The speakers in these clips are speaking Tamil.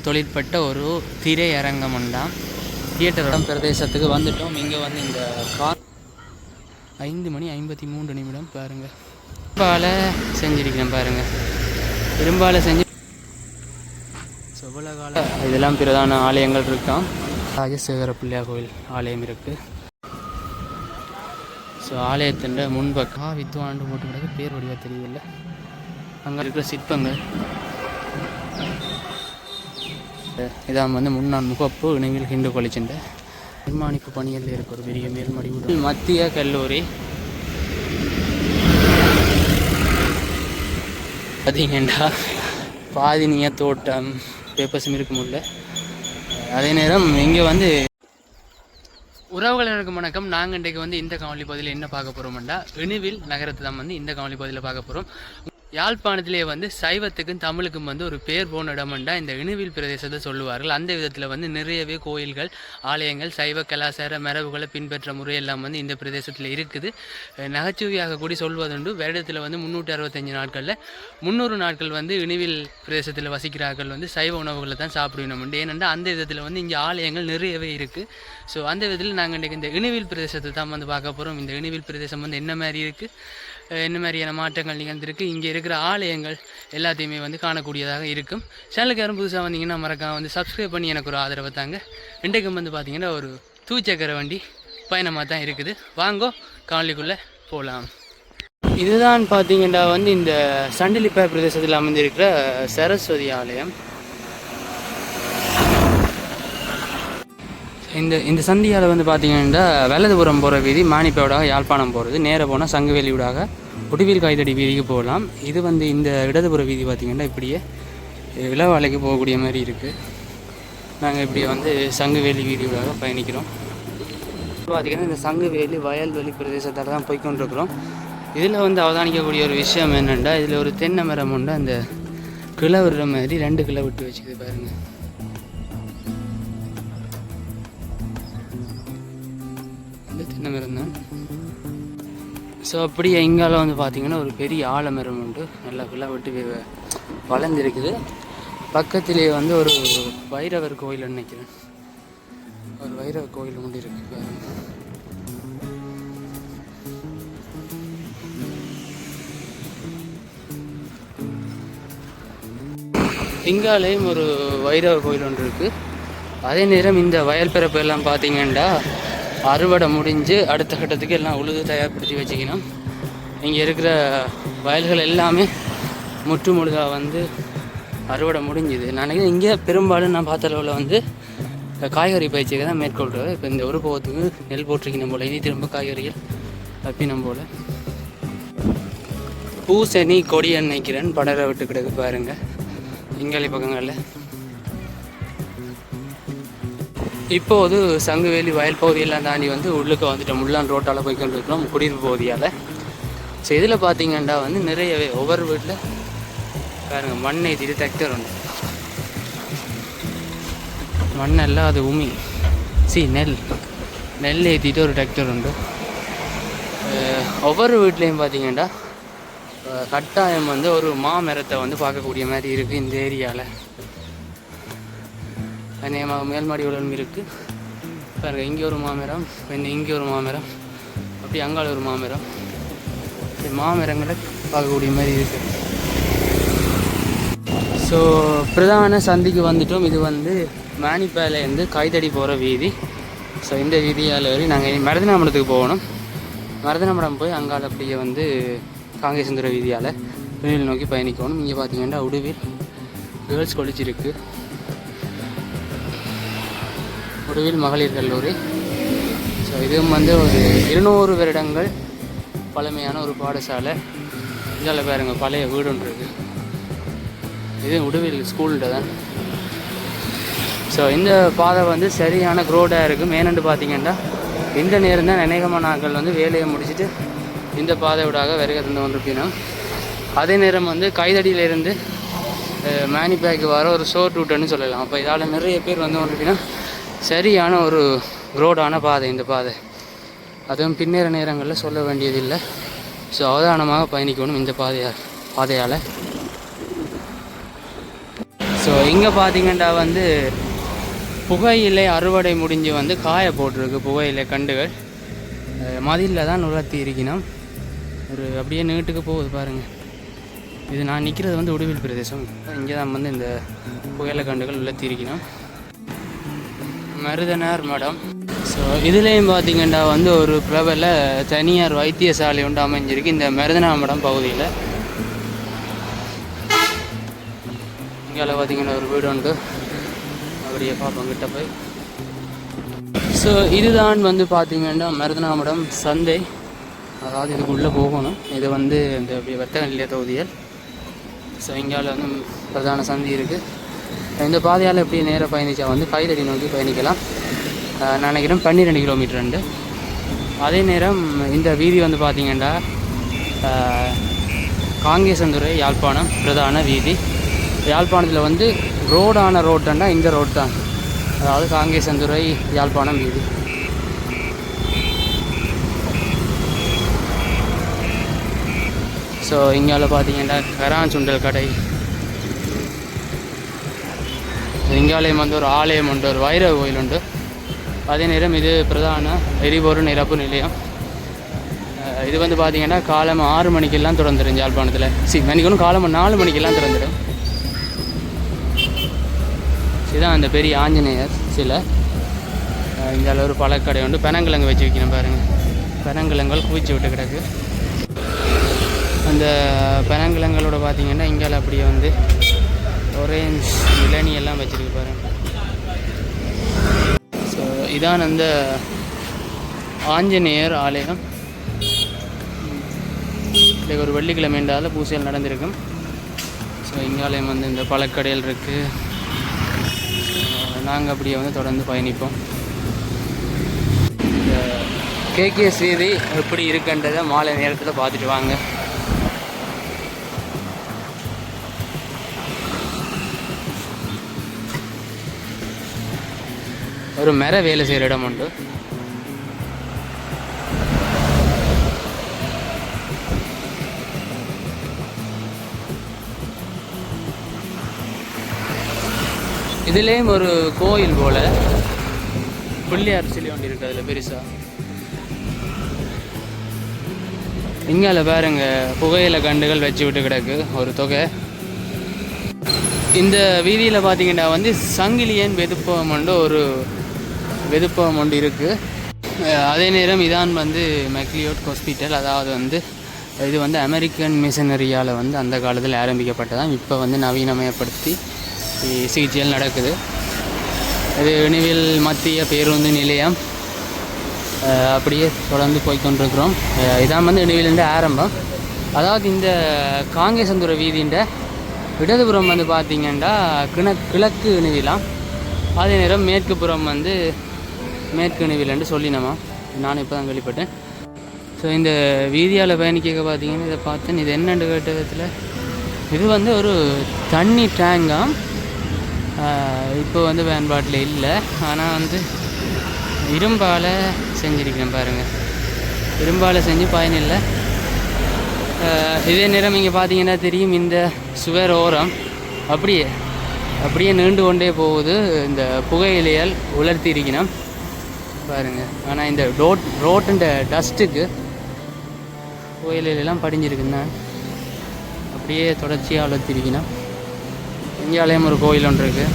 தொழிற்பட்ட ஒரு திரையரங்கம் உண்டாம். தியேட்டர் பிரதேசத்துக்கு வந்துட்டோம். இங்கே வந்து இந்த 5:53 பாருங்கள். இரும்பால் செஞ்சிருக்கிறேன் பாருங்கள். இரும்பால் செஞ்சு செவ்வளகால இதெல்லாம் பிரதான ஆலயங்கள் இருக்கான். ராஜசேகர பிள்ளையார் கோயில் ஆலயம் இருக்குது. ஸோ ஆலயத்தின் முன்பக்கம் வித்வாண்டு போட்டு கிடக்கு, பேர் வடிவாக தெரியவில்லை. அங்கே இருக்கிற சிற்பங்கள் இதான் வந்து முன்னாள் முகப்பு இணைவில் ஹிந்து காலேஜின் நிர்மாணிப்பு பணியில் இருக்க ஒரு பெரிய மேல்மடி மத்திய கல்லூரி. பார்த்தீங்கன்னா பாதினிய தோட்டம் பேப்பர்ஸும் இருக்க முடியல. அதே நேரம் இங்கே வந்து உறவுகளுக்கு வணக்கம். நாங்கள் இன்றைக்கு வந்து இந்த காணொலி பகுதியில் என்ன பார்க்க போகிறோம்டா, இணுவில் நகரத்தை தான் வந்து இந்த காணொலி பகுதியில் பார்க்க போகிறோம். யாழ்ப்பாணத்திலே வந்து சைவத்துக்கும் தமிழுக்கும் வந்து ஒரு பேர் போன இடம்ண்டா இந்த இணுவில் பிரதேசத்தை சொல்லுவார்கள். அந்த விதத்தில் வந்து நிறையவே கோயில்கள், ஆலயங்கள், சைவ கலாச்சார மரபுகளை பின்பற்ற முறையெல்லாம் வந்து இந்த பிரதேசத்தில் இருக்குது. நகைச்சுவையாக கூடி சொல்வதுண்டு, வருடத்தில் வந்து 365 நாட்களில் 300 நாட்கள் வந்து இணுவில் பிரதேசத்தில் வசிக்கிறார்கள் வந்து சைவ உணவுகளை தான் சாப்பிடணும். ஏனென்றால் அந்த விதத்தில் வந்து இங்கே ஆலயங்கள் நிறையவே இருக்குது. ஸோ அந்த விதத்தில் நாங்கள் இன்றைக்கு இந்த இணுவில் பிரதேசத்தை தான் வந்து பார்க்க போகிறோம். இந்த இணுவில் பிரதேசம் வந்து என்ன மாதிரி இருக்குது, என்ன மாதிரியான மாற்றங்கள் நிகழ்ந்திருக்கு, இங்கே இருக்கிற ஆலயங்கள் எல்லாத்தையுமே வந்து காணக்கூடியதாக இருக்கும். சேனலுக்கு யாரும் புதுசாக வந்தீங்கன்னா மறக்காம வந்து சப்ஸ்கிரைப் பண்ணி எனக்கு ஒரு ஆதரவை தாங்க. இன்றைக்கும் வந்து பார்த்திங்கன்னா ஒரு தூச்சக்கர வண்டி பயணமாக தான் இருக்குது. வாங்கோ காணொலிக்குள்ளே போகலாம். இதுதான் பார்த்திங்கன்னா வந்து இந்த சண்டிலிப்பா பிரதேசத்தில் அமைந்திருக்கிற சரஸ்வதி ஆலயம். இந்த சந்தியால் வந்து பார்த்திங்கன்னா வலதுபுறம் போகிற வீதி மானிப்பாவோடாக யாழ்ப்பாணம் போகிறது, நேராக போனால் சங்குவேலியூடாக உடுவில் காய்தடி வீதிக்கு போகலாம். இது வந்து இந்த இடதுபுற வீதி பார்த்திங்கன்னா இப்படியே இளவாலைக்கு போகக்கூடிய மாதிரி இருக்குது. நாங்கள் இப்படியே வந்து சங்குவேலி வீதியூடாக பயணிக்கிறோம். பார்த்திங்கன்னா இந்த சங்குவேலி வயல்வெளி பிரதேசத்தால் தான் போய்கொண்டிருக்கிறோம். இதில் வந்து அவதானிக்கக்கூடிய ஒரு விஷயம் என்னென்னா, இதில் ஒரு தென்னை மரம் உண்டு, அந்த கிளை விடுற மாதிரி 2 கிளை விட்டு வச்சுக்குது பாருங்கள். தென்னை மரம் தான். ஸோ அப்படியே இங்கால வந்து பார்த்திங்கன்னா ஒரு பெரிய ஆலமரம் உண்டு, நல்லா ஃபுல்லாக விட்டு வளர்ந்துருக்குது. பக்கத்திலே வந்து ஒரு வைரவர் கோயில் நினைக்கிறேன், ஒரு வைரவர் கோயில் உண்டு இருக்குது. இங்காலேயும் ஒரு வைரவர் கோயில் ஒன்று இருக்குது. அதே நேரம் இந்த வயல் பிறப்பு எல்லாம் பார்த்திங்கன்னா அறுவடை முடிஞ்சு அடுத்த கட்டத்துக்கு எல்லாம் உழுது தயார்படுத்தி வச்சுக்கணும். இங்கே இருக்கிற வயல்கள் எல்லாமே முற்று முழுதாக வந்து அறுவடை முடிஞ்சுது. நான் நினைக்கிறேன் இங்கே பெரும்பாலும் நான் பார்த்த அளவில் வந்து காய்கறி பயிற்சியை தான் மேற்கொள்கிறேன். இப்போ இந்த ஒரு போகத்துக்கு நெல் போட்டிருக்கணும் போல், இனி திரும்ப காய்கறிகள் தப்பினம் போல். பூசணி கொடியை நினைக்கிறேன் படர விட்டு கிடக்கு பாருங்கள் இங்காலி பக்கங்களில். இப்போது சங்குவேலி வயல் பகுதியெல்லாம் தாண்டி வந்து உள்ளுக்கு வந்துட்டோம். முள்ளான் ரோட்டால் போய்க்கொண்டு இருக்கிறோம் குடியிருப்பு பகுதியால். ஸோ இதில் பார்த்திங்கன்னா வந்து நிறையவே ஒவ்வொரு வீட்டில் பாருங்கள் மண் ஏற்றிட்டு டிராக்டர் உண்டு. மண்ணெல்லாம் அது நெல் ஏற்றிட்டு ஒரு டிராக்டர் உண்டு. ஒவ்வொரு வீட்லேயும் பார்த்திங்கன்னா கட்டாயம் வந்து ஒரு மாமரத்தை வந்து பார்க்கக்கூடிய மாதிரி இருக்குது இந்த ஏரியாவில். அநேகமாக மேல்மாடி உடலும் இருக்குது பாருங்கள். இங்கே ஒரு மாமரம், இங்கே ஒரு மாமரம், அப்படி அங்கால ஒரு மாமரம். மாமரங்களை பார்க்கக்கூடிய மாதிரி இருக்குது. ஸோ பிரதான சந்திக்கு வந்துட்டோம். இது வந்து மானிப்பாலேருந்து கைதடி போகிற வீதி. ஸோ இந்த வீதியால் வரை நாங்கள் மருதனாமடத்துக்கு போகணும். மருதனாமடம் போய் அங்கால அப்படியே வந்து காங்கேசந்துர வீதியால் வெளியில் நோக்கி பயணிக்கணும். இங்கே பார்த்தீங்கன்னா உடுவில் கேர்ள்ஸ் காலேஜ் இருக்குது, உடுவில் மகளிர் கல்லூரி. ஸோ இதுவும் வந்து ஒரு 200 வருடங்கள் பழமையான ஒரு பாடசாலை. இதில் பாருங்கள் பழைய வீடு ஒன்று இருக்குது. இது உடுவில் ஸ்கூல்கிட்ட தான். ஸோ இந்த பாதை வந்து சரியான க்ரோடாக இருக்கும். ஏனென்று பார்த்திங்கன்னா இந்த நேரம் தான் அநேகமான நாட்கள் வந்து வேலையை முடிச்சுட்டு இந்த பாதை விடாக வருகை தந்து கொண்டிருப்பினோம். அதே நேரம் வந்து கைதடியிலேருந்து மேனிப்பேக்கு வர ஒரு ஷோர்ட் ரூட்டுன்னு சொல்லலாம். அப்போ இதால் நிறைய பேர் வந்து கொண்டிருப்பினா சரியான ஒரு ரோடான பாதை இந்த பாதை. அதுவும் பின்னேற நேரங்களில் சொல்ல வேண்டியதில்லை. ஸோ அவதானமாக பயணிக்கணும் இந்த பாதையால். ஸோ இங்கே பார்த்தீங்கன்னா வந்து புகையிலை அறுவடை முடிஞ்சு வந்து காய போட்டிருக்கு புகையிலை கண்டுகள். மதிலில் தான் நுழைத்தி இருக்கணும். ஒரு அப்படியே நீட்டுக்கு போகுது பாருங்கள். இது நான் நிற்கிறது வந்து உடுவில் பிரதேசம். இங்கே தான் வந்து இந்த புகையிலை கண்டுகள் உலர்த்தி இருக்கணும். மருதனார் மடம். ஸோ இதுலேயும் பார்த்திங்கன்னா வந்து ஒரு பிரபல தனியார் வைத்தியசாலை உண்டு அமைஞ்சிருக்கு இந்த மருதனார் மடம் பகுதியில். இங்கே பார்த்திங்கன்னா ஒரு வீடு உண்டு. அப்படியே பார்ப்போம் கிட்ட போய். ஸோ இதுதான் வந்து பார்த்திங்கன்னா மருதனார் மடம் சந்தை. அதாவது இதுக்குள்ளே போகணும். இது வந்து இந்த வர்த்தக நிலைய தொகுதிகள். ஸோ இங்கால வந்து பிரதான சந்தி இருக்குது. இந்த பாதையால் எப்படி நேராக பயணித்தா வந்து கைதடி நோக்கி பயணிக்கலாம். நான் நினைக்கிறேன் 12 கிலோமீட்டர் உண்டு. அதே நேரம் இந்த வீதி வந்து பார்த்திங்கன்னா காங்கேசந்துறை யாழ்ப்பாணம் பிரதான வீதி. யாழ்ப்பாணத்தில் வந்து ரோடான ரோட்டுன்னா இந்த ரோடு தான். அதாவது காங்கேசந்துறை யாழ்ப்பாணம் வீதி. ஸோ இங்கால பார்த்தீங்கன்னா கராஞ்சுண்டல் கடை. இங்காலயம் வந்து ஒரு ஆலயம் உண்டு, ஒரு வைரவ கோயில் உண்டு. அதே நேரம் இது பிரதான எரிபொருள் நிரப்பு நிலையம். இது வந்து பார்த்திங்கன்னா காலம் 6 மணிக்கெல்லாம் திறந்துடும் யாழ்ப்பாணத்தில். மணிக்கொன்று காலம் 4 மணிக்கெல்லாம் திறந்துடும். இதுதான் அந்த பெரிய ஆஞ்சநேயர் சிலை. இங்கே ஒரு பழக்கடை உண்டு. பெனங்கிழங்கு வச்சு வைக்கணும் பாருங்கள். பெனங்கிழங்குகள் குவிச்சு விட்டு கிடக்கு. அந்த பெனங்கிழங்களோட பார்த்திங்கன்னா இங்கால அப்படியே வந்து ஒரேஞ்ச் இளநி எல்லாம் வச்சுருக்கு பாருங்கள். ஸோ இதான் அந்த ஆஞ்சநேயர் ஆலயம். இன்றைக்கு ஒரு வெள்ளிக்கிழமை என்றால் பூசையில் நடந்திருக்கும். ஸோ இங்காலயம் வந்து இந்த பழக்கடையில் இருக்குது. நாங்கள் அப்படியே வந்து தொடர்ந்து பயணிப்போம். இந்த கேகேஎஸ் வீதி எப்படி இருக்குன்றதை மாலை நேரத்தில் பார்த்துட்டு வாங்க. ஒரு மர வேலை செய்கிற இடம் உண்டு. இதுலேயும் ஒரு கோயில் போல் பிள்ளையார் சிலை ஒன்று இருக்குது. அதில் பெருசாக இங்கால பாருங்க புகையில கண்டுகள் வச்சு விட்டு கிடக்கு ஒரு தொகை. இந்த வீதியில் பார்த்தீங்கன்னா வந்து சங்கிலியன் வெதுப்பம் ஒரு வெதுப்பம் ஒன்று இருக்குது. அதே நேரம் இதான் வந்து மெக்லியோட் ஹாஸ்பிட்டல். அதாவது வந்து இது வந்து அமெரிக்கன் மிஷனரியால் வந்து அந்த காலத்தில் ஆரம்பிக்கப்பட்டதான். இப்போ வந்து நவீனமயப்படுத்தி சிகிச்சைகள் நடக்குது. இது இணுவில் மத்திய பேருந்து நிலையம். அப்படியே தொடர்ந்து போய்கொண்டிருக்கிறோம். இதான் வந்து இணுவிலிருந்து ஆரம்பம். அதாவது இந்த காங்கேசந்துறை வீதின்ற இடதுபுறம் வந்து பார்த்திங்கன்னா கிழக்கு இணுவிலாம். அதே நேரம் மேற்கு புறம் வந்து மேற்கு இணுவில்னு சொல்லினோமா. நானும் இப்போ தான் கேள்விப்பட்டேன். ஸோ இந்த வீதியால் பயணிக்க பார்த்தீங்கன்னா இதை பார்த்தேன். இது என்னென்று கேட்ட விதத்தில் இது வந்து ஒரு தண்ணி டேங்காம். இப்போ வந்து பயன்பாட்டில் இல்லை. ஆனால் வந்து இரும்பால் செஞ்சுருக்கிறேன் பாருங்கள். இரும்பால் செஞ்சு பயனில்லை. இதே நேரம் இங்கே பார்த்தீங்கன்னா தெரியும் இந்த சுவர் ஓரம் அப்படியே நீண்டு கொண்டே போகுது. இந்த புகையிலையால் உலர்த்தி இருக்கணும் பாருங்கள். ஆனால் இந்த ரோட்டுன்ற டஸ்ட்டுக்கு புகையிலையெல்லாம் படிஞ்சிருக்குன்னா அப்படியே தொடர்ச்சியாக உலர்த்தி இருக்கணும். இங்காலயம் ஒரு கோயில் ஒன்று இருக்குது,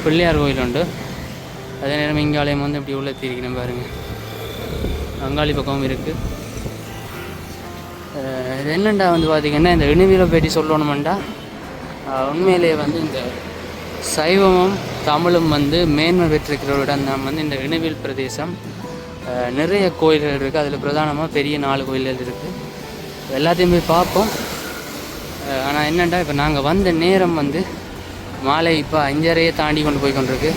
பிள்ளையார் கோயில் உண்டு. அதே நேரம் இங்காலயம் வந்து இப்படி உலர்த்தி இருக்கணும் பாருங்கள். அங்காளி பக்கமும் இருக்குது. இது என்னண்டா வந்து பார்த்திங்கன்னா இந்த இணுவிலை பற்றி சொல்லணுமெண்டா உண்மையிலே வந்து இந்த சைவமும் தமிழும் வந்து மேன்மை பெற்றிருக்கிற இடம் தான் வந்து இந்த இணுவில் பிரதேசம். நிறைய கோயில்கள் இருக்குது. அதில் பிரதானமாக பெரிய 4 கோயில்கள் இருக்குது. எல்லாத்தையும் போய் பார்ப்போம். ஆனால் என்னென்னா இப்போ நாங்கள் வந்த நேரம் வந்து மாலை இப்போ 5:30 தாண்டி கொண்டு போய் கொண்டிருக்கு.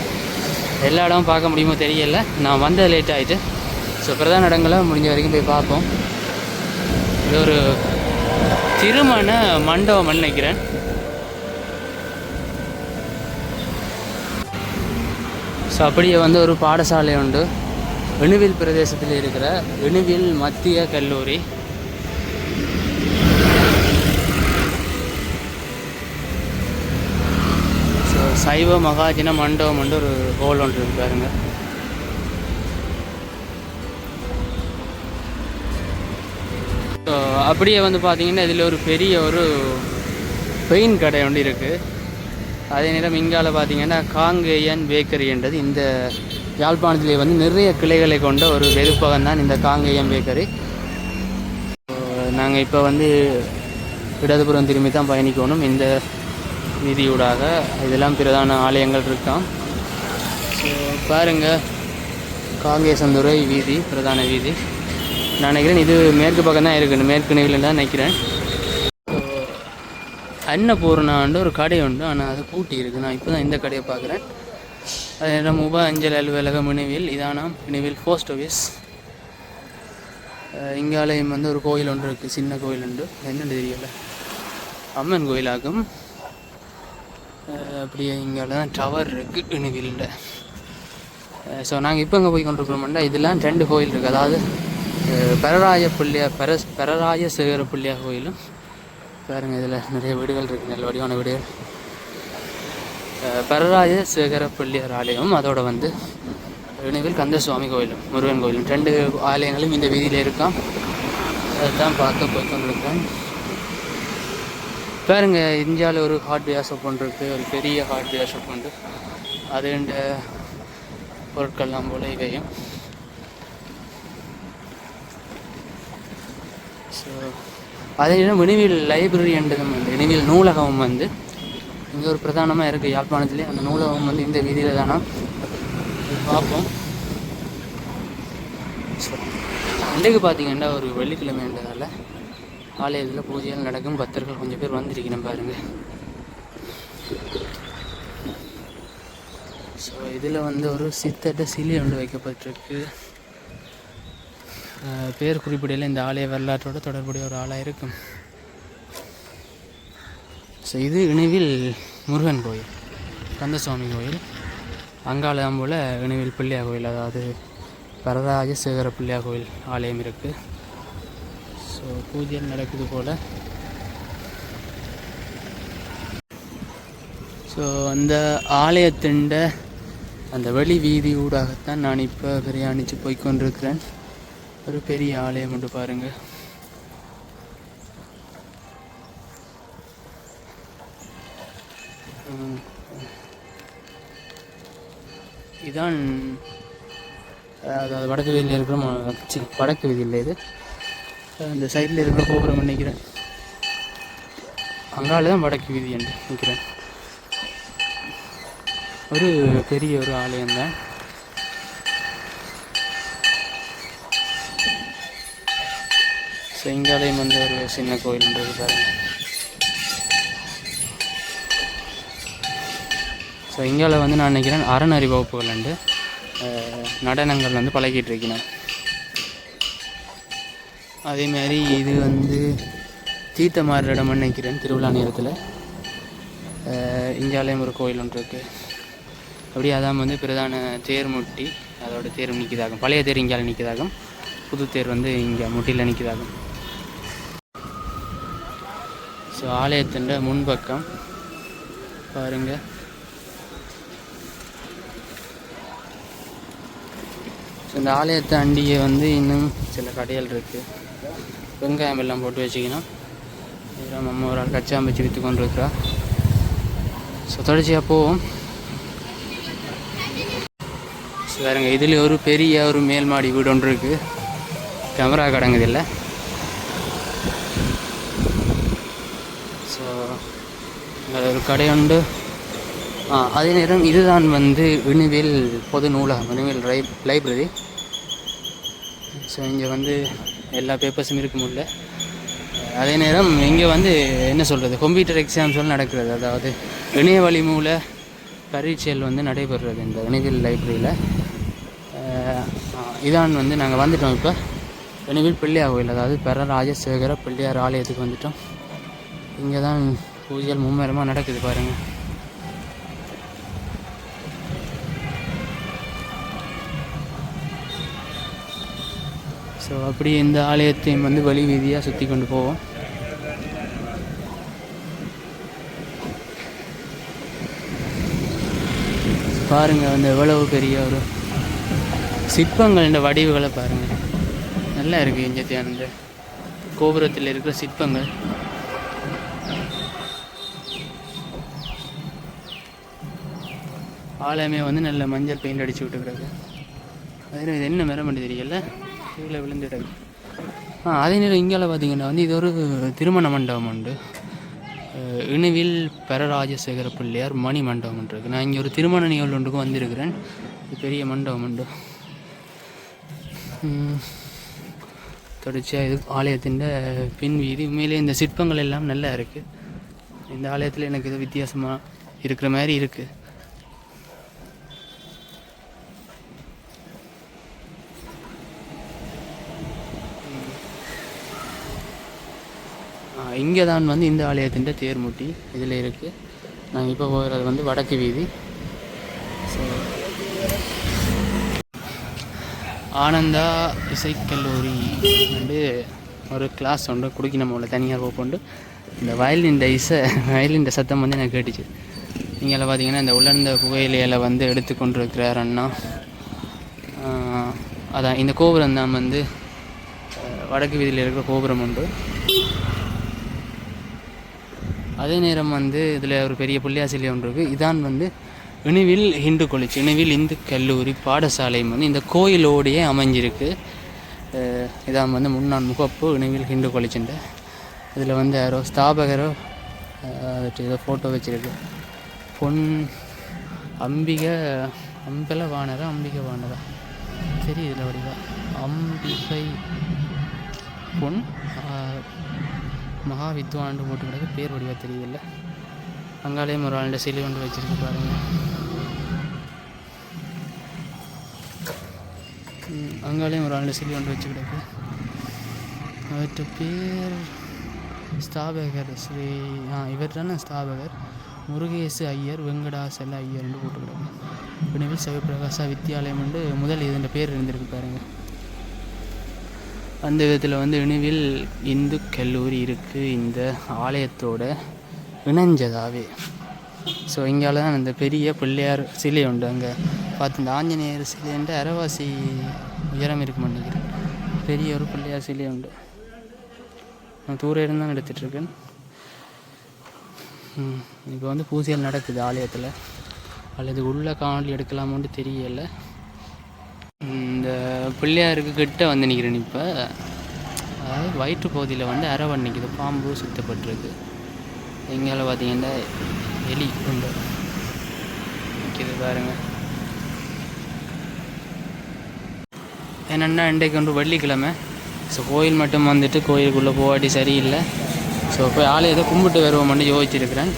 எல்லா இடமும் பார்க்க முடியுமோ தெரியலை. நான் வந்தது லேட் ஆகிட்டு. ஸோ பிரதான இடங்களை முடிஞ்ச வரைக்கும் போய் பார்ப்போம். இது ஒரு திருமண மண்டபம் நினைக்கிறேன். ஸோ அப்படியே வந்து ஒரு பாடசாலை உண்டு. இணுவில் பிரதேசத்தில் இருக்கிற இணுவில் மத்திய கல்லூரி. சைவ மகாஜன மண்டபம் வந்து ஒரு ஹோல் ஒன்று இருக்கு பாருங்க. ஸோ அப்படியே வந்து பார்த்தீங்கன்னா இதில் ஒரு பெரிய ஒரு பெயின் கடை ஒன்று இருக்குது. அதே நேரம் இங்கால பார்த்தீங்கன்னா காங்கேயன் பேக்கரி என்றது இந்த யாழ்ப்பாணத்திலே வந்து நிறைய கிளைகளை கொண்ட ஒரு வெறுப்பகம் தான் இந்த காங்கேயன் பேக்கரி. நாங்கள் இப்போ வந்து இடதுபுறம் திரும்பி தான் பயணிக்கணும் இந்த வீதியூடாக. இதெல்லாம் பிரதான ஆலயங்கள் இருக்கான். ஸோ பாருங்கள், காங்கேசந்துறை வீதி பிரதான வீதி. நான் நினைக்கிறேன் இது மேற்கு பக்கம் தான் இருக்குது, மேற்கு நெகிழில் தான் நினைக்கிறேன். அன்னபூர்ணாண்டு ஒரு கடை உண்டு, ஆனால் அது பூட்டி இருக்குது. நான் இப்போ தான் இந்த கடையை பார்க்குறேன். அது நேரம் உப அஞ்சல் அலுவலகம் இணைவில் இதானாம் இணைவில் போஸ்ட் ஆஃபீஸ். இங்காலயம் வந்து ஒரு கோயில் ஒன்று இருக்குது, சின்ன கோயில் உண்டு, என்னென்னு தெரியல, அம்மன் கோயிலாகும். அப்படியே இங்கால தான் டவர் இருக்குது இணைவில்ல. ஸோ நாங்கள் இப்போ இங்கே போய் கொண்டிருக்கிறோம்னா இதெல்லாம் 2 கோயில் இருக்குது. அதாவது பெரராய பிள்ளையார் பெரராய சேகர பிள்ளையார் கோயிலும் பாருங்கள். இதில் நிறைய வீடுகள் இருக்குது, நல்ல வடிவான வீடுகள். பெரராய சேகர பிள்ளையார் ஆலயம், அதோட வந்து இணைவில் கந்தசுவாமி கோயிலும் முருகன் கோயிலும் 2 ஆலயங்களும் இந்த வீதியில் இருக்கான். அதுதான் பார்க்க போய் கொண்டிருக்கேன். பாருங்க, இந்தியாவில் ஒரு ஹார்ட்வேர் ஷாப் ஒன்று இருக்குது, ஒரு பெரிய ஹார்ட்வேர் ஷாப் உண்டு. அது இந்த பொருட்கள்லாம் போல இவையும். ஸோ அதே நேரம் இணைவில் லைப்ரரி என்றதும் வந்து இணைவில் நூலகம் வந்து இங்கே ஒரு பிரதானமாக இருக்குது யாழ்ப்பாணத்துலேயே. அந்த நூலகம் வந்து இந்த வீதியில் தானே பார்ப்போம். ஸோ இன்றைக்கு பார்த்தீங்கன்னா ஒரு வெள்ளிக்கிழமைன்றதால ஆலயத்தில் பூஜைகள் நடக்கும். பக்தர்கள் கொஞ்சம் பேர் வந்திருக்கணும் பாருங்கள். ஸோ இதில் வந்து ஒரு சித்தட்ட சிலை ஒன்று வைக்கப்பட்டிருக்கு. பேர் குறிப்பிடையில் இந்த ஆலய வரலாற்றோட தொடர்புடைய ஒரு ஆளாக இருக்கும். ஸோ இது இணைவில் முருகன் கோயில், கந்தசுவாமி கோயில். அங்காளம் போல் இணைவில் பிள்ளையார் கோயில், அதாவது வரதராஜ சேகர பிள்ளையார் கோயில் ஆலயம் இருக்குது. ஸோ பூஜை நடக்குது போல். ஸோ அந்த ஆலயத்தின் அந்த வெளி வீதி ஊடாகத்தான் நான் இப்போ பிரயாணித்து போய்கொண்டிருக்கிறேன். ஒரு பெரிய ஆலயம் உண்டு பாருங்கள். இதான் அதாவது வடக்கு வீதியில் இருக்கிற வடக்கு வீதியில் இது இந்த சைடில் இருக்கிற கோபுரம் நினைக்கிறேன். அங்கால தான் வடக்கு வீதி என்று நினைக்கிறேன். ஒரு பெரிய ஒரு ஆலயம்தான். ஸோ இங்காலயம் வந்து ஒரு சின்ன கோயில்ன்றது பாருங்கள். ஸோ இங்கால வந்து நான் நினைக்கிறேன் அறநறி வகுப்புகள் வந்து நடனங்கள் வந்து பழகிட்டு இருக்கேன். அதேமாதிரி இது வந்து தீர்த்தமாடுற இடம்னு நினைக்கிறேன் திருவிழா நேரத்தில். இங்காலயம் ஒரு கோயில் ஒன்று இருக்குது. அப்படியே அதான் வந்து பிரதான தேர் முட்டி, அதோட தேர் நிற்கிதாகும். பழைய தேர் இங்கால நிற்கிதாகும், புது தேர் வந்து இங்கே முட்டியில் நிற்கிதாகும். ஸோ ஆலயத்தின் முன்பக்கம் பாருங்கள். ஸோ இந்த ஆலயத்தை அண்டியை வந்து இன்னும் சில கடைகள் இருக்குது. வெங்காயம் எல்லாம் போட்டு வச்சுக்கணும். இதெல்லாம் நம்ம ஒரு ஆள் கச்சாம்பச்சு விற்று கொண்டு இருக்கிறா. ஸோ தொடர்ச்சியாக போவோம். ஸோ வேறுங்க இதில் ஒரு பெரிய ஒரு மேல் மாடி வீடு ஒன்று இருக்குது. கேமரா கடங்குது இல்லை. ஸோ ஒரு கடை உண்டு. அதே நேரம் இதுதான் வந்து இணைவில் பொது நூலகம், இணைவில் லைப்ரரி. ஸோ இங்கே வந்து எல்லா பேப்பர்ஸும் இருக்க முடியல. அதே நேரம் இங்கே வந்து என்ன சொல்கிறது, கம்ப்யூட்டர் எக்ஸாம்ஸ்லாம் நடக்கிறது. அதாவது இணைய வழி மூல பரீட்சைகள் வந்து நடைபெறுறது இந்த இணைவில் லைப்ரரியில். இதான் வந்து நாங்கள் வந்துட்டோம். இப்போ இணைவில் பிள்ளையார் கோயில், அதாவது பெரராஜ சேகர பிள்ளையார் ஆலயத்துக்கு வந்துட்டோம். இங்கே தான் பூஜைகள் மும்மரமாக நடக்குது பாருங்கள். ஸோ அப்படி இந்த ஆலயத்தையும் வந்து வழி வீதியாக சுற்றி கொண்டு போவோம். பாருங்கள் வந்து எவ்வளவு பெரிய ஒரு சிற்பங்கள், இந்த வடிவுகளை பாருங்கள், நல்லா இருக்குது. இங்கே அந்த கோபுரத்தில் இருக்கிற சிற்பங்கள் ஆலயமே வந்து நல்ல மஞ்சள் பெயிண்ட் அடிச்சு விட்டுக்கிறது. அதே இது என்ன மரம் பண்ணி தெரியல, கீழே விழுந்துடுறது. அதே நேரம் இங்கே பார்த்தீங்கன்னா வந்து இது ஒரு திருமண மண்டபம் உண்டு. இணுவில் பரராஜசேகர பிள்ளையார் மணி மண்டபம் இருக்குது. நான் இங்கே ஒரு திருமண நிகழ்வு ஒன்றுக்கும் வந்திருக்கிறேன். இது பெரிய மண்டபம் உண்டு. தொடர்ச்சியாக இது ஆலயத்தின் பின் வீதி. உண்மையிலே இந்த சிற்பங்கள் எல்லாம் நல்லா இருக்குது. இந்த ஆலயத்தில் எனக்கு இது வித்தியாசமாக இருக்கிற மாதிரி இருக்குது. இங்கே தான் வந்து இந்த ஆலயத்தின் தேர்முட்டி இதில் இருக்குது. நாங்கள் இப்போ போகிறது வந்து வடக்கு வீதி. ஸோ ஆனந்தா இசைக்கல்லூரி வந்து ஒரு கிளாஸ் ஒன்று குடிக்கணும் போல் தனியார் போட்டு இந்த வயலின் சத்தம் வந்து எனக்கு கேட்டுச்சு. இங்கே பார்த்தீங்கன்னா இந்த உலர்ந்த புகையிலையில் வந்து எடுத்து கொண்டிருக்கிறார் அண்ணா. அதான் இந்த கோபுரம் தான் வந்து வடக்கு வீதியில் இருக்கிற கோபுரம் உண்டு. அதே நேரம் வந்து இதில் ஒரு பெரிய புள்ளியா சிலை ஒன்று இருக்குது. இதான் வந்து இணுவில் ஹிந்து காலேஜ், இணுவில் இந்து கல்லூரி பாடசாலையும் வந்து இந்த கோயிலோடையே அமைஞ்சிருக்கு. இதான் வந்து முன்னாள் முகப்பு இணுவில் ஹிந்து காலேஜுண்ட. இதில் வந்து யாரோ ஸ்தாபகரோ ஏதோ ஃபோட்டோ வச்சுருக்கு. பொன் அம்பிகை வானரா சரி, இதில் வடிவா அம்பிகை பொன் மகா வித்வான்னு போட்டு கிடக்கு. பேர் வடிவாக தெரியல. அங்காலேயும் ஒரு ஆளுடைய சிலை ஒன்று வச்சுருக்கு பாருங்கள். அங்காலேயும் ஒரு ஆளுடைய சிலை ஒன்று வச்சு கிடக்கு. அவற்ற பேர் ஸ்தாபகர் ஸ்ரீ இவர் தானே ஸ்தாபகர் முருகேசு ஐயர் வெங்கடாசல ஐயர்னு போட்டு கிடக்கு. இனிமேல் சிவபிரகாசா வித்யாலயம் வந்து முதல் இதுன்ற பேர் இருந்திருக்கு பாருங்கள். அந்த விதத்தில் வந்து இணுவில் இந்து கல்லூரி இருக்குது இந்த ஆலயத்தோட இணைஞ்சதாகவே. ஸோ இங்கால தான் அந்த பெரிய பிள்ளையார் சிலை உண்டு. அங்கே பார்த்து இந்த ஆஞ்சநேயர் சிலைன்ற அரைவாசி உயரம் இருக்குன்னு நினைக்கிறேன். பெரிய ஒரு பிள்ளையார் சிலை உண்டு. நான் தூரம் இருந்தால் எடுத்துகிட்ருக்கேன். இப்போ வந்து பூஜைகள் நடக்குது ஆலயத்தில். அல்லது உள்ள காணொலி எடுக்கலாமோன்னு தெரியலை. இந்த பிள்ளையாருக்கு கிட்ட வந்து நிற்கிறேன். இப்போ அதாவது வயிற்று பகுதியில் வந்து அரவன் நிற்கிது, பாம்பு சுத்தப்பட்டிருக்கு. எங்கேயால பார்த்தீங்கன்னா எலி உண்டு நிற்கிது பாருங்கள். என்னென்னா இன்றைக்கு வந்து வெள்ளிக்கிழமை. ஸோ கோயில் மட்டும் வந்துட்டு கோயிலுக்குள்ளே போகாட்டி சரியில்லை. ஸோ போய் ஆலயத்தை கும்பிட்டு வருவோம்னு யோசிச்சிருக்கிறேன்.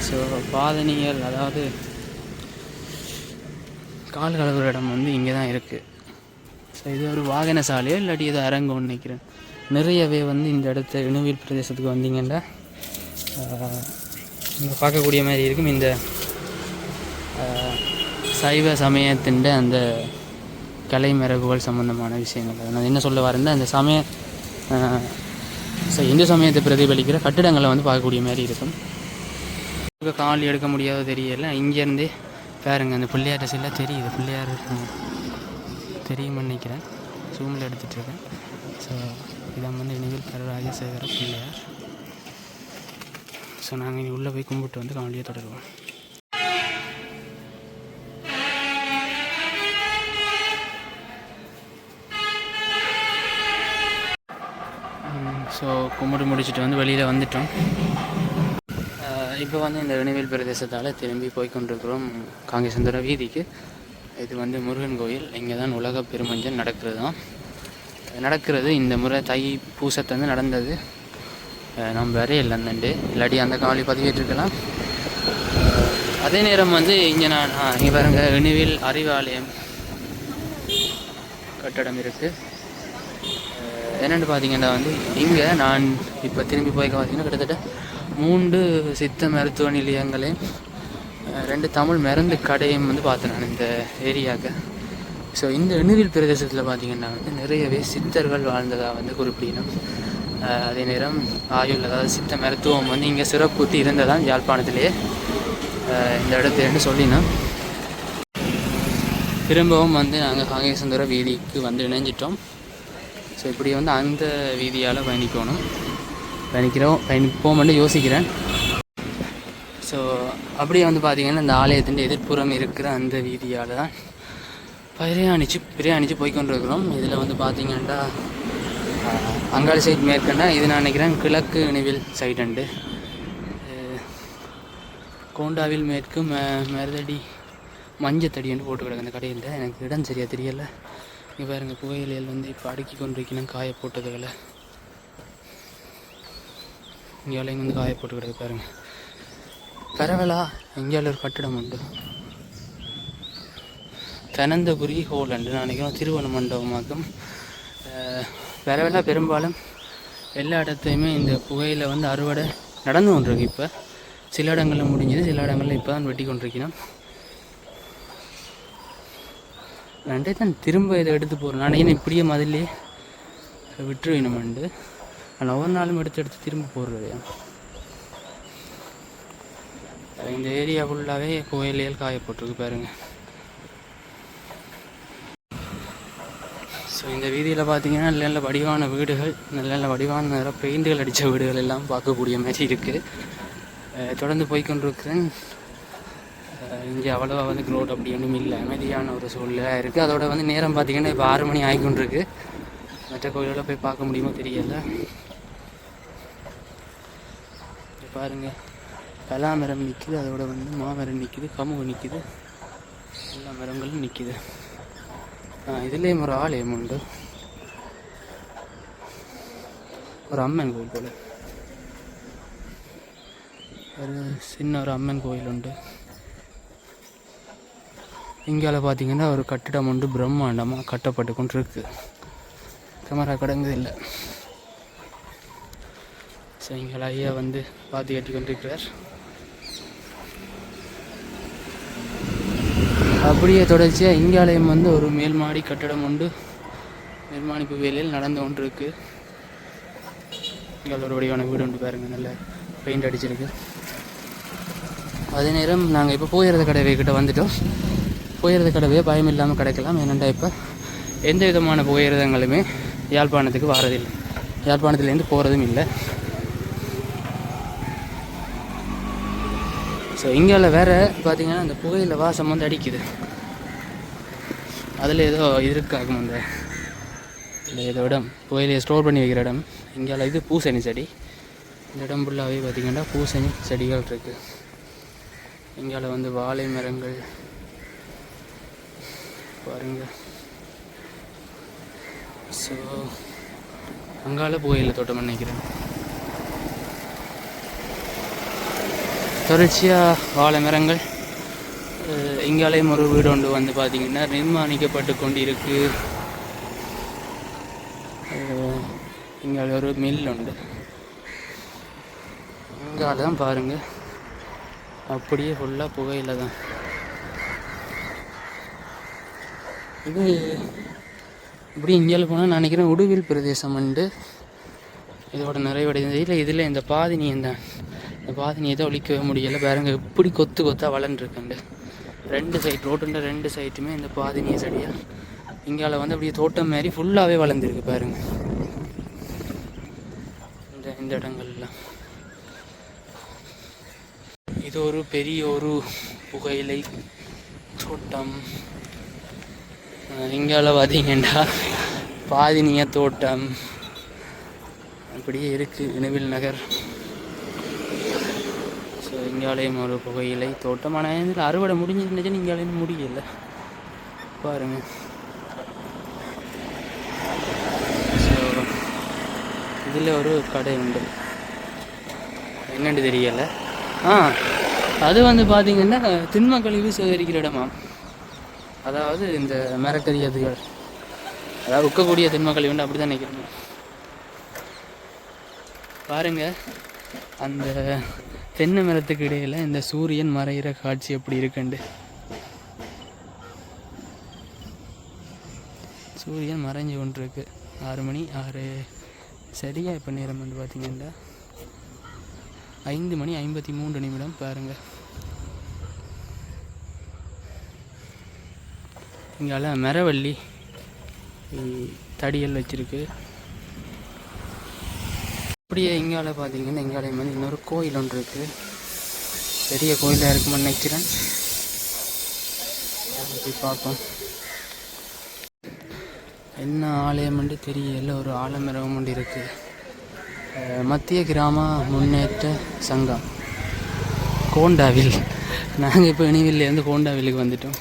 ஸோ பாதணிகள் அதாவது கால் கழுவுற இடம் வந்து இங்கே தான் இருக்குது. ஸோ இது ஒரு வாகன சாலையோ இல்லாட்டி ஏதோ அரங்கம்னு நினைக்கிறேன். நிறையவே வந்து இந்த இடத்த இணுவில் பிரதேசத்துக்கு வந்தீங்கன்னா இங்கே பார்க்கக்கூடிய மாதிரி இருக்கும். இந்த சைவ சமயத்தின் அந்த கலை மரபுகள் சம்பந்தமான விஷயங்கள். நான் என்ன சொல்ல வரேன்னா இந்த இந்து சமயத்தை பிரதிபலிக்கிற கட்டிடங்களை வந்து பார்க்கக்கூடிய மாதிரி இருக்கும். காணொலி எடுக்க முடியாத தெரியல. இங்கேருந்தே பாருங்க அந்த பிள்ளையார் சிலை தெரியுது. பிள்ளையார் தெரியும்னு நினைக்கிறேன். ஜூமில் எடுத்துகிட்ருக்கேன். ஸோ இதான் வந்து இணுவில் பரராஜசேகர பிள்ளையார். ஸோ நாங்கள் இனி உள்ளே போய் கும்பிட்டு வந்து காணொலியை தொடருவோம். ஸோ கும்பிட்டு முடிச்சுட்டு வந்து வெளியில் வந்துட்டோம். இப்போ வந்து இந்த இணுவில் பிரதேசத்தால் திரும்பி போய்கொண்டிருக்கிறோம் காங்கேசந்துர வீதிக்கு. இது வந்து முருகன் கோயில். இங்கே தான் உலக பெருமஞ்சள் நடக்கிறது. இந்த முறை தை பூசத்தந்து நடந்தது. நம்ம வரையில்லை அந்தண்டு, இல்லாட்டி அந்த காணொலி பதிவேற்றிருக்கலாம். அதே நேரம் வந்து இங்கே இங்கே பாருங்க இணுவில் அறிவாலயம் கட்டடம் இருக்குது. என்னென்னு பார்த்தீங்கன்னா வந்து இங்கே நான் இப்போ திரும்பி போய்க்க பார்த்தீங்கன்னா கிட்டத்தட்ட 3 சித்த மருத்துவ நிலையங்களையும் 2 தமிழ் மருந்து கடையும் வந்து பார்த்தேன் நான் இந்த ஏரியாவுக்கு. ஸோ இந்த இணுவில் பிரதேசத்தில் பார்த்திங்கன்னா வந்து நிறையவே சித்தர்கள் வாழ்ந்ததாக வந்து குறிப்பிடணும். அதே நேரம் ஆயுள் அதாவது சித்த மருத்துவம் வந்து இங்கே சிறப்புத்தி இருந்ததான் யாழ்ப்பாணத்திலேயே இந்த இடத்துலன்னு சொல்லினோம். திரும்பவும் வந்து நாங்கள் காங்கேசந்துர வீதிக்கு வந்து இணைஞ்சிட்டோம். ஸோ இப்படி வந்து அந்த வீதியால் பயணிப்போம்னு யோசிக்கிறேன். ஸோ அப்படியே வந்து பார்த்திங்கன்னா இந்த ஆலயத்தின் எதிர்ப்புறம் இருக்கிற அந்த வீதியால் தான் பிரயாணிச்சு போய்கொண்டிருக்கிறோம். இதில் வந்து பார்த்திங்கன்னா அங்காளி சைட் மேற்கண்டா இது நான் நினைக்கிறேன் கிழக்கு இணைவில் சைடுண்டு, கோண்டாவில் மேற்கு மருதடி மஞ்சத்தடின்னு போட்டு கிடக்கு அந்த கடையில். எனக்கு இடம் சரியாக தெரியலை. இங்கே பாருங்கள் புகையிலையில் வந்து இப்போ அடுக்கி கொண்டிருக்கணும் காய போட்டதுகளை. இங்கேயால இங்கே வந்து காய போட்டு கிடக்கு பாருங்கள். பரவலா எங்கேயால ஒரு கட்டிடம் உண்டு, தனந்தபுரி ஹோலண்டு நான் நினைக்கிறோம் திருவண்ண மண்டபமாக்கும். பரவலா பெரும்பாலும் எல்லா இடத்தையுமே இந்த புகையில் வந்து அறுவடை நடந்து கொண்டிருக்கு. இப்போ சில இடங்களில் முடிஞ்சது, சில இடங்களில் இப்போ தான் வெட்டி கொண்டிருக்கணும். ரெண்டே தான் திரும்ப இதை எடுத்து போகிறோம். நான் ஏன்னா இப்படியே மதிலே விட்டுருவேணுமெண்டு, ஆனால் ஒவ்வொரு நாளும் எடுத்து திரும்ப போடுறது. இந்த ஏரியா ஃபுல்லாகவே புகையிலையில் காயப்பட்டிருக்கு பாருங்கள். ஸோ இந்த வீதியில் பார்த்தீங்கன்னா நல்ல வடிவான வீடுகள், நல்ல வடிவான பெயிண்டுகள் அடித்த வீடுகள் எல்லாம் பார்க்கக்கூடிய மாதிரி இருக்குது. தொடர்ந்து போய்கொண்டிருக்கிறேன். இங்கே அவ்வளோவா வந்து க்ரோட் அப்படி ஒன்றும் இல்லை, அமைதியான ஒரு சூழ்நிலையாக இருக்குது. அதோட வந்து நேரம் பார்த்திங்கன்னா இப்போ 6 மணி ஆகிக்கொண்டிருக்கு. மற்ற கோயிலெல்லாம் போய் பார்க்க முடியுமோ தெரியலை. பாருங்கள் பலாமரம் நிற்கிது, அதோட வந்து மாமரம் நிற்கிது, கமுகு நிற்கிது, எல்லா மரங்களும் நிற்கிது. இதுலேயும் ஒரு ஆலயம் உண்டு, ஒரு அம்மன் கோயில் போல், ஒரு சின்ன ஒரு அம்மன் கோயில் உண்டு. இங்கால பார்த்தீங்கன்னா ஒரு கட்டிடம் உண்டு, பிரம்மாண்டமாக கட்டப்பட்டு கொண்டு இருக்கு. கேமரா கடங்குது இல்லை. ஸோ இங்கே ஐயா வந்து பாத்தி கட்டி கொண்டிருக்கிறார். அப்படியே தொடர்ச்சியாக இங்காலயம் வந்து ஒரு மேல்மாடி கட்டடம் உண்டு, நிர்மாணிப்பு வேலையில் நடந்து கொண்டு இருக்கு. இங்கே ஒரு வடிவான வீடு உண்டு பாருங்கள், நல்ல பெயிண்ட் அடிச்சிருக்கு. அதே நேரம் நாங்கள் இப்போ போயிடுறது கடவை கிட்ட வந்துட்டோம். புகையிரத கடவையே பயம் இல்லாமல் கிடைக்கலாம். ஏனெண்டா இப்போ எந்த விதமான புகையிரதங்களுமே யாழ்ப்பாணத்துக்கு வாரதில்லை, யாழ்ப்பாணத்துலேருந்து போகிறதும் இல்லை. ஸோ இங்கால வேறு பார்த்திங்கன்னா அந்த புகையில் வாசம் வந்து அடிக்குது. அதில் ஏதோ இருக்காகும் அந்த ஏதோ இடம், புகையிலையை ஸ்டோர் பண்ணி வைக்கிற இடம். இங்கால இது பூசணி செடி. இந்த இடம் ஃபுல்லாகவே பார்த்திங்கன்னா பூசணி செடிகள் இருக்குது. இங்கால வந்து வாழை மரங்கள் பாருங்க. ஸோ அங்கால புகையில தோட்டம் நினைக்கிறேன். தொடர்ச்சியாக வாழை மரங்கள். இங்காலையும் ஒரு வீடு ஒன்று வந்து பார்த்திங்கன்னா நிர்மாணிக்கப்பட்டு கொண்டு இருக்கு. இங்கால ஒரு மில் உண்டு. இங்கால தான் பாருங்கள் அப்படியே ஃபுல்லாக புகையில தான். இது இப்படி இந்தியாவில் போனால் நான் நினைக்கிறேன் உடுவில் பிரதேசம் உண்டு. இதோட நிறைவடைந்தது இல்லை. இதில் இந்த பாதினியம் தான், இந்த பாதினியத்தை ஒழிக்கவே முடியலை. பாருங்க எப்படி கொத்து கொத்தாக வளர்ந்துருக்குண்டு. 2 சைட் ரோட்டுன்ற 2 சைட்டுமே இந்த பாதினிய செடியாக இங்கால வந்து அப்படியே தோட்டம் மாதிரி ஃபுல்லாகவே வளர்ந்துருக்கு பாருங்க. இந்த இடங்கள்லாம் இது ஒரு பெரிய ஒரு புகையிலை தோட்டம். இங்கால பார்த்தீங்கன்னா பாதினிய தோட்டம் அப்படியே இருக்குது, இணுவில் நகர். ஸோ இங்காலையும் ஒரு புகையிலை தோட்டம். ஆனால் இதில் அறுவடை முடிஞ்சிருந்துச்சுன்னு இங்காலையும் முடியல பாருங்க. ஸோ இதில் ஒரு கடை உண்டு, என்னென்னு தெரியலை. அது வந்து பார்த்திங்கன்னா திண்ம கழிவு சேகரிக்கிற இடமா, அதாவது இந்த மரக்கறி அதுகள், அதாவது உக்கக்கூடிய திண்ம கழிவு உண்டு, அப்படி தான் நினைக்கிறேன். பாருங்கள் அந்த தென்னை மரத்துக்கு இடையில் இந்த சூரியன் மறைகிற காட்சி எப்படி இருக்குண்டு. சூரியன் மறைஞ்சு கொண்டு இருக்கு. 6 மணி 6 சரியாக இப்போ நேரம் வந்து பார்த்திங்கன்னா 5 மணி 53 நிமிடம் பாருங்கள். இங்கால மரவள்ளி தடியல் வச்சுருக்கு. அப்படியே இங்கால பார்த்தீங்கன்னா இங்காலயம் வந்து இன்னொரு கோயில் ஒன்று இருக்குது. பெரிய கோயிலாக இருக்குமென்னு நினைக்கிறேன். போய் பார்ப்போம். என்ன ஆலயம் வந்து தெரியல. ஒரு ஆலமரம் ஒன்று இருக்குது. மத்திய கிராம முன்னேற்ற சங்கம் கோண்டாவில். நாங்கள் இப்போ இனிவில்லேருந்து கோண்டாவிலுக்கு வந்துட்டோம்.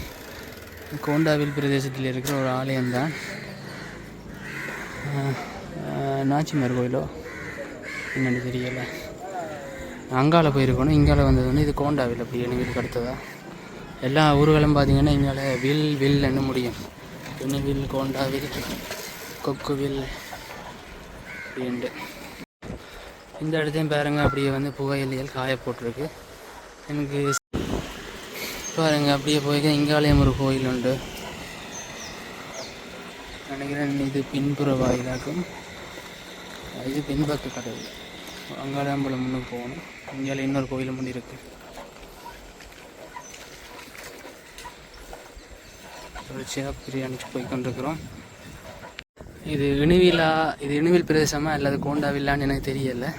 கோண்டாவில் பிரதேசத்தில் இருக்கிற ஒரு ஆலயம்தான். நாச்சிமார் கோயிலோ என்னென்னு தெரியலை. அங்கால போயிருக்கணும். இங்கால வந்தது வந்து இது கோண்டாவில். அப்படி இனிவிலுக்கு அடுத்ததா எல்லா ஊர்களும் பார்த்திங்கன்னா இங்கால வில் என்ன முடியும். இனிவில், கோண்டாவில், கொக்குவில் அப்படின்ட்டு. இந்த இடத்தையும் பாருங்க, அப்படியே வந்து புகையிலையில் காய போட்டிருக்கு. எனக்கு பாருங்க அப்படியே போய்க்க. இங்காலயம் ஒரு கோயில் உண்டு நினைக்கிறேன். இது பின்புற வாயிலாக்கும். இது பின்பக்க கடவுள். அங்காலயம் போல முன்னுக்கு போகணும். இங்கால இன்னொரு கோயிலும் ஒன்று இருக்கு. தொடர்ச்சியாக பிரியாணிக்கு போய் கொண்டிருக்கிறோம். இது இணுவில் பிரதேசமா அல்லது கோண்டாவில்லான்னு எனக்கு தெரியலை.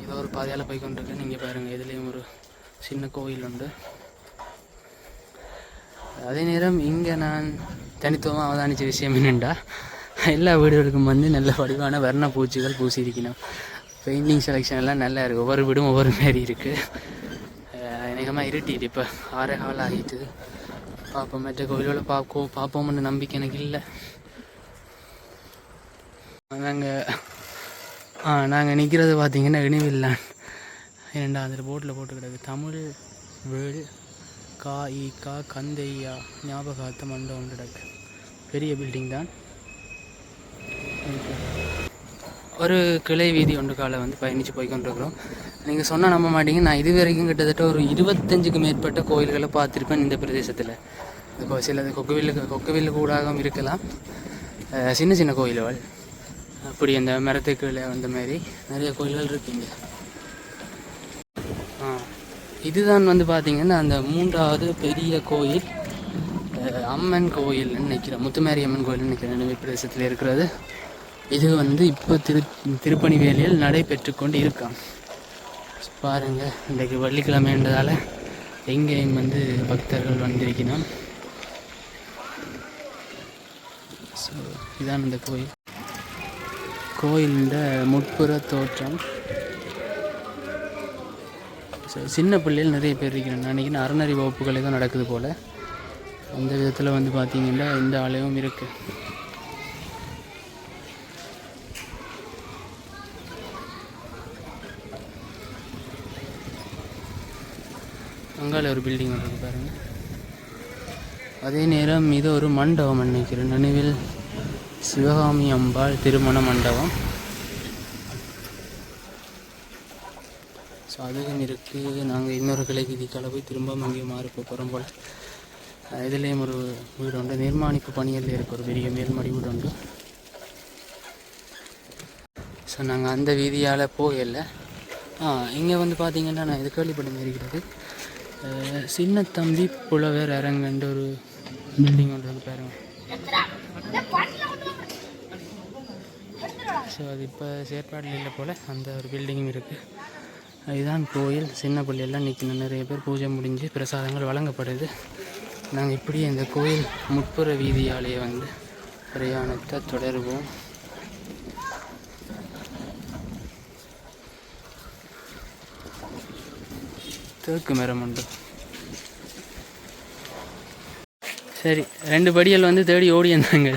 ஏதோ ஒரு பாதையால் போய் கொண்டிருக்கு. நீங்கள் பாருங்கள், இதுலேயும் ஒரு சின்ன கோயில் உண்டு. அதே நேரம் இங்கே நான் தனித்துவமாக அவதானித்த விஷயம் என்னென்னா, எல்லா வீடுகளுக்கும் வந்து நல்ல வடிவான வர்ண பூச்சிகள் பூசியிருக்கணும். பெயிண்டிங் செலெக்ஷன் எல்லாம் நல்லா இருக்குது. ஒவ்வொரு வீடும் ஒவ்வொரு மாரி இருக்குது. அநேகமாக இருட்டிட்டு இப்போ 6 கால் ஆகிட்டு. பார்ப்போம், மற்ற கோயிலோட பார்ப்போம்னு நம்பிக்கை எனக்கு இல்லை. நாங்கள் நிற்கிறது பார்த்திங்கன்னா இனிவில்லான். ஏன்டா அதில் போட்டில் போட்டு கிடக்கு தமிழ் வேள் கா கந்தையா ஞாபகார்த்த மண்டபம் கிடக்கு. பெரிய பில்டிங் தான். ஒரு கிளை வீதி ஒன்று காலை வந்து பயணித்து போய் கொண்டிருக்கிறோம். நீங்கள் சொன்னால் நம்ப மாட்டீங்க, நான் இது வரைக்கும் கிட்டத்தட்ட ஒரு 25க்கு மேற்பட்ட கோயில்களை பார்த்துருப்பேன் இந்த பிரதேசத்தில். சிலது கொக்குவில்லு கூடாகவும் இருக்கலாம், சின்ன சின்ன கோயில்கள். அப்படி அந்த மரத்துக்கு அந்த மாதிரி நிறைய கோயில்கள் இருக்குங்க. இதுதான் வந்து பார்த்திங்கன்னா அந்த 3வது பெரிய கோயில், அம்மன் கோயில்னு நினைக்கிறேன். முத்துமாரி அம்மன் கோயில்னு நினைக்கிறேன் நினைவு பிரதேசத்தில் இருக்கிறது. இது வந்து இப்போ திருப்பணிவேலியில் நடைபெற்று கொண்டு இருக்கான். பாருங்கள், இன்றைக்கு வெள்ளிக்கிழமைன்றதால எங்கேயும் வந்து பக்தர்கள் வந்திருக்கணும். ஸோ இதான் இந்த கோயிலின் முட்புற தோற்றம். சின்ன பிள்ளைகள் நிறைய பேர் இருக்கிறாங்க. அன்றைக்கி அறநறி வகுப்புகள் தான் நடக்குது போல். அந்த விதத்தில் வந்து பார்த்திங்கன்னா இந்த ஆலயம் இருக்குது. அங்கால ஒரு பில்டிங் இருக்குது பாருங்கள். அதே நேரம் இது ஒரு மண்டபம் நினைக்கிறேன். நினைவில் சிவகாமி அம்பாள் திருமண மண்டபம். ஸோ அதுவும் இருக்குது. நாங்கள் இன்னொரு கிளை வீதிக்கால போய் திரும்ப அங்கேயும் மாறி போகிறோம் போல். இதுலேயும் ஒரு வீடு உண்டு. நிர்மாணிப்பு பணியில் இருக்க ஒரு பெரிய மேல்மாடி வீடு உண்டு. ஸோ நாங்கள் அந்த வீதியால் போகலை. இங்கே வந்து பார்த்திங்கன்னா நான் இது கேள்விப்பட்ட இருக்கிறது. சின்ன தம்பி புலவர் அரங்கன்ற ஒரு பில்டிங் ஒன்று வந்து பாருங்கள். ஸோ அது இப்போ செயற்பாடில் இல்லை போல். அந்த ஒரு பில்டிங்கும் இருக்குது. இதுதான் கோயில். சின்ன பிள்ளையெல்லாம் நிற்கணும். நிறைய பேர் பூஜை முடிஞ்சு பிரசாதங்கள் வழங்கப்படுது. நாங்கள் இப்படியே இந்த கோயில் முட்புற வீதியாலேயே வந்து பிரயாணத்தை தொடருவோம். தேக்கு மரம் உண்டு. சரி, 2 படிகள் வந்து தேடி ஓடி வந்தாங்க.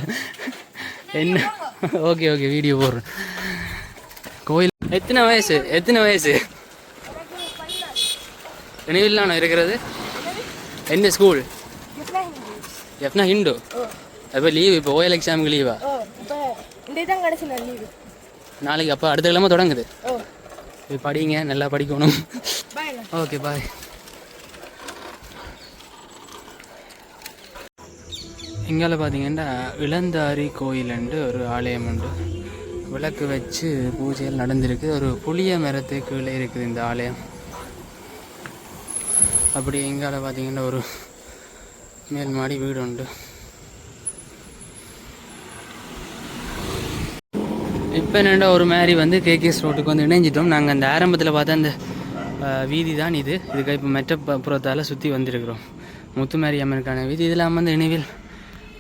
என்ன ஓகே வீடியோ போடுறேன். கோயில் எத்தனை வயசு நினைவில் இருக்கிறது? என்ன ஸ்கூல்? எஃப்னா ஹிண்டு. அப்போ லீவு, இப்போ ஓஎல் எக்ஸாமுக்கு லீவா? நாளைக்கு. அப்போ அடுத்த கிழமை தொடங்குது. படிங்க, நல்லா படிக்கணும். ஓகே, பாய். இங்கால பார்த்தீங்கன்னா இளந்தாரி கோயில்ண்டு ஒரு ஆலயம் உண்டு. விளக்கு வச்சு பூஜைகள் நடந்திருக்கு. ஒரு புளிய மரத்து கீழே இருக்குது இந்த ஆலயம். அப்படி இங்கால பார்த்தீங்கன்னா ஒரு மேல் மாடி வீடு உண்டு. இப்போ என்னென்னா ஒரு மாதிரி வந்து கேகேஎஸ் ரோட்டுக்கு வந்து இணைஞ்சிட்டோம். நாங்கள் அந்த ஆரம்பத்தில் பார்த்தா அந்த வீதி தான் இதுக்கு இப்போ மெட்ட புறத்தால் சுற்றி வந்திருக்கிறோம். முத்துமாரி அம்மனுக்கான வீதி. இதெல்லாம் வந்து இணைவில்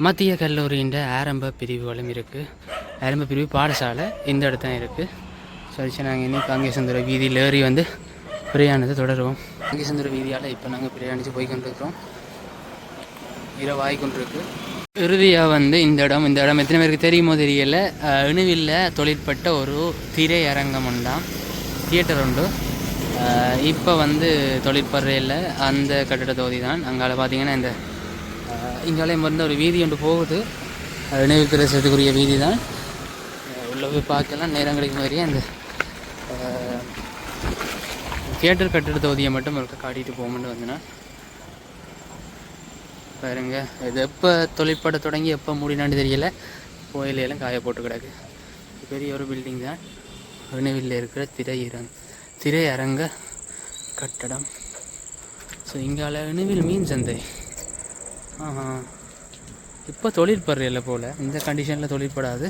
மத்திய கல்லூரியின் ஆரம்ப பிரிவுகளும் இருக்குது. ஆரம்ப பிரிவு பாடசாலை இந்த இடத்தான் இருக்குது. சரி, நாங்கள் இன்னும் காங்கேசந்துர வீதியில் ஏறி வந்து பிரயாணத்தை தொடருவோம். காங்கேசந்துர வீதியால் இப்போ நாங்கள் பிரயாணித்து போய் கொண்டிருக்கிறோம். இரவாகி கொண்டிருக்கு. இறுதியாக வந்து இந்த இடம் எத்தனை பேருக்கு தெரியுமோ தெரியல, இணுவில்ல தொழிற்பட்ட ஒரு திரையரங்கம் உண்டாம், தியேட்டர் உண்டு. இப்போ வந்து தொழிற்படுறையில் அந்த கட்டிட தொகுதி தான். அங்கால பார்த்தீங்கன்னா இந்த இங்காலயம் வந்து ஒரு வீதி ஒன்று போகுது. இணுவில் பிரதேசத்துக்குரிய வீதி தான். உள்ள போய் பார்க்கலாம், நேரம் கிடைக்கும் மாதிரியே அந்த தியேட்டர் கட்டிட தொகுதியை மட்டும் இருக்க காட்டிட்டு போகணுன்னு வந்தேன்னா பாருங்க. இது எப்போ தொழிற்பட தொடங்கி எப்போ மூடினான்னு தெரியல. கோயிலெல்லாம் காய போட்டு கிடக்கு. பெரிய ஒரு பில்டிங் தான். இணுவில்ல இருக்கிற திரையரங்க கட்டடம். ஸோ இங்கால இணுவில் மீன் சந்தை. இப்போ தொழிற்படுறல போல், இந்த கண்டிஷனில் தொழிற்படாது.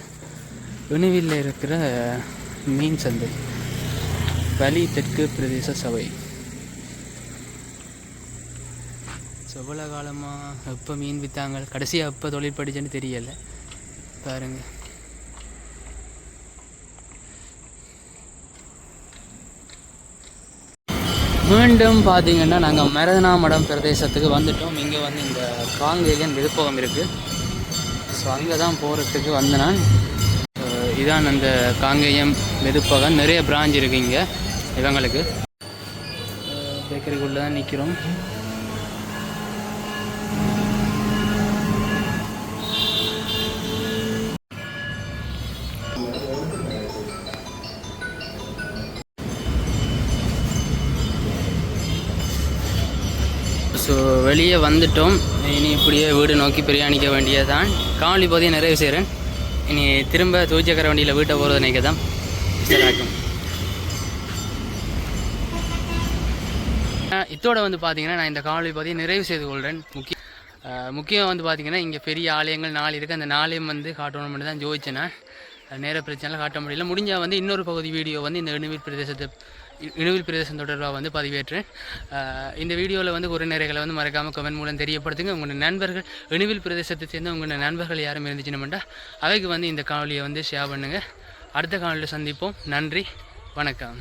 இணுவில்ல இருக்கிற மீன் சந்தை, வலி தெற்கு பிரதேச சபை. எவ்வளோ காலமாக எப்போ மீன் விற்றாங்க, கடைசியாக எப்போ தொழில் படிச்சேன்னு தெரியலை. பாருங்க. மீண்டும் பார்த்தீங்கன்னா நாங்கள் மருதனாமடம் பிரதேசத்துக்கு வந்துட்டோம். இங்கே வந்து இந்த காங்கேயன் விருப்பகம் இருக்குது. ஸோ அங்கே தான் போகிறதுக்கு வந்து நான் இதான் அந்த காங்கேயம் விருப்பகம். நிறைய பிரான்ச் இருக்குது இங்கே இவங்களுக்கு. பேக்கரிக்குள்ளே தான் நிற்கிறோம். ஸோ வெளியே வந்துட்டோம். இனி இப்படியே வீடு நோக்கி பிரயாணிக்க வேண்டியதான். காணொலி போதையை நிறைவு செய்கிறேன். இனி திரும்ப தூச்சக்கர வண்டியில் வீட்டை போகிறது நினைக்க தான் இருக்கும். இதோட வந்து பார்த்தீங்கன்னா நான் இந்த காணொலி போதையை நிறைவு செய்து கொள்கிறேன். முக்கியம் வந்து பார்த்தீங்கன்னா இங்கே பெரிய ஆலயங்கள் 4 இருக்குது. அந்த 4 வந்து காட்டணும் மட்டும் தான் ஜோதிச்சேன். நான் நேர பிரச்சனை காட்ட முடியல. முடிஞ்சால் வந்து இன்னொரு பகுதி வீடியோ வந்து இந்த இணுவில் பிரதேசம் தொடர்பாக வந்து பதிவேற்றேன். இந்த வீடியோவில் வந்து ஒரு நிறைகளை வந்து மறக்காமல் கமெண்ட் மூலம் தெரியப்படுத்துங்க. உங்களோட நண்பர்கள் இணுவில் பிரதேசத்தை சேர்ந்த உங்களோட நண்பர்கள் யாரும் இருந்துச்சுன்னா அவைக்கு வந்து இந்த காணொலியை வந்து ஷேர் பண்ணுங்கள். அடுத்த காணொலியில் சந்திப்போம். நன்றி, வணக்கம்.